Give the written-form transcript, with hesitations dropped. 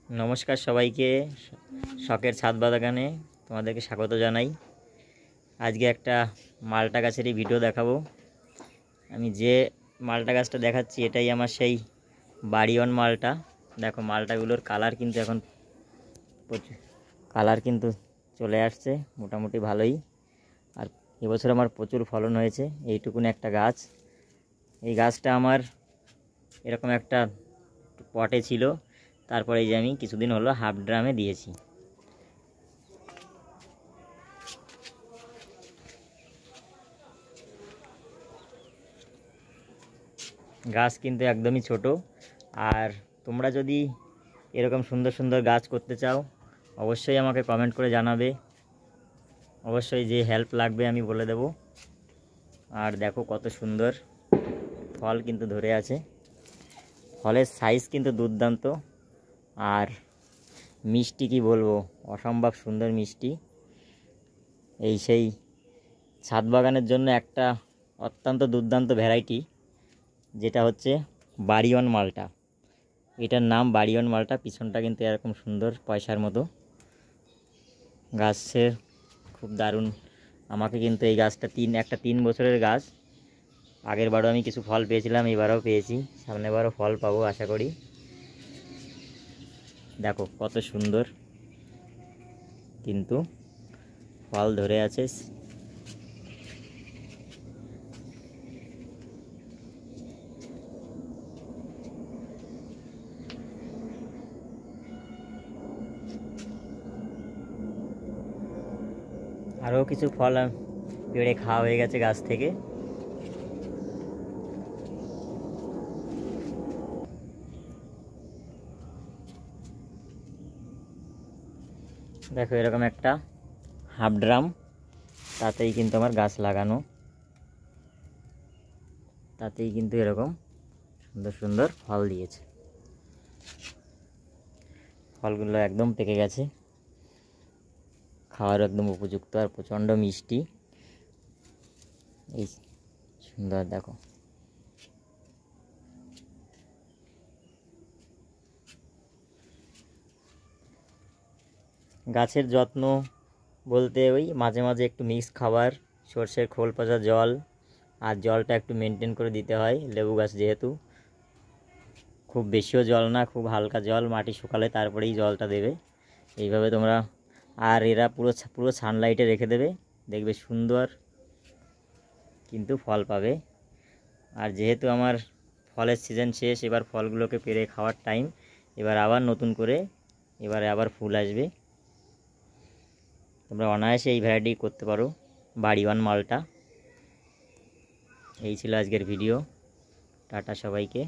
নমস্কার সবাইকে, শখের ছাদ বাগানে তোমাদেরকে স্বাগত জানাই। আজকে একটা মালটা গাছেরই ভিডিও দেখাবো। আমি যে মালটা গাছটা দেখাচ্ছি এটাই আমার সেই বাড়িওয়ান মালটা। দেখো মালটাগুলোর কালার কিন্তু এখন চলে আসছে মোটামুটি ভালোই। আর এবছর আমার প্রচুর ফলন হয়েছে। এইটুকুন একটা গাছ, এই গাছটা আমার এরকম একটা পটে ছিল, তারপরে এই যে আমি কিছুদিন হলো হাফ ড্রামে দিয়েছি। গাছ কিন্তু একদমই ছোট। আর তোমরা যদি এরকম সুন্দর সুন্দর গাছ করতে চাও অবশ্যই আমাকে কমেন্ট করে জানাবে, অবশ্যই যে হেল্প লাগবে আমি বলে দেব। আর দেখো কত সুন্দর ফল কিন্তু ধরে আছে, ফলের সাইজ কিন্তু দুর্দান্ত। আর মিষ্টি কি বলবো, অসম্ভব সুন্দর মিষ্টি। এই সেই ছাদ বাগানের জন্য একটা অত্যন্ত দুর্দান্ত ভ্যারাইটি, যেটা হচ্ছে বাড়িওয়ান মালটা। এটার নাম বাড়িওয়ান মালটা। পিছনটা কিন্তু এরকম সুন্দর পয়সার মতো। গাছের খুব দারুণ। আমাকে কিন্তু এই গাছটা একটা 3 বছরের গাছ। আগের বারও আমি কিছু ফল পেয়েছিলাম, এবারও পেয়েছি, সামনেবারও ফল পাবো আশা করি। দেখো কত সুন্দর কিন্তু ফল ধরে আছে। আরও কিছু ফল পেড়ে খাওয়া হয়ে গেছে গাছ থেকে। দেখো এরকম একটা হাফ ড্রাম, তাতেই কিন্তু আমার গাছ লাগানো, তাতেই কিন্তু এরকম সুন্দর সুন্দর ফল দিয়েছে। ফলগুলো একদম পেকে গেছে, খাওয়ার একদম উপযুক্ত আর প্রচণ্ড মিষ্টি। এই সুন্দর দেখো। গাছের যত্ন বলতে ওই মাঝে মাঝে একটু মিক্স খাবার, সর্ষের খোল পচা জল, আর জলটা একটু মেনটেন করে দিতে হয়। লেবু গাছ যেহেতু, খুব বেশিও জল না, খুব হালকা জল, মাটি শুকালে তারপরেই জলটা দেবে। এইভাবে তোমরা, আর এরা পুরো পুরো সানলাইটে রেখে দেবে, দেখবে সুন্দর কিন্তু ফল পাবে। আর যেহেতু আমার ফলের সিজন শেষ, এবার ফলগুলোকে পেড়ে খাওয়ার টাইম। এবার আবার নতুন করে এবারে আবার ফুল আসবে। তোমরা অনায়াসে এই ভ্যারাইটি করতে পারো, বাড়িওয়ান মালটা। এই ছিল আজকের ভিডিও। টাটা সবাইকে।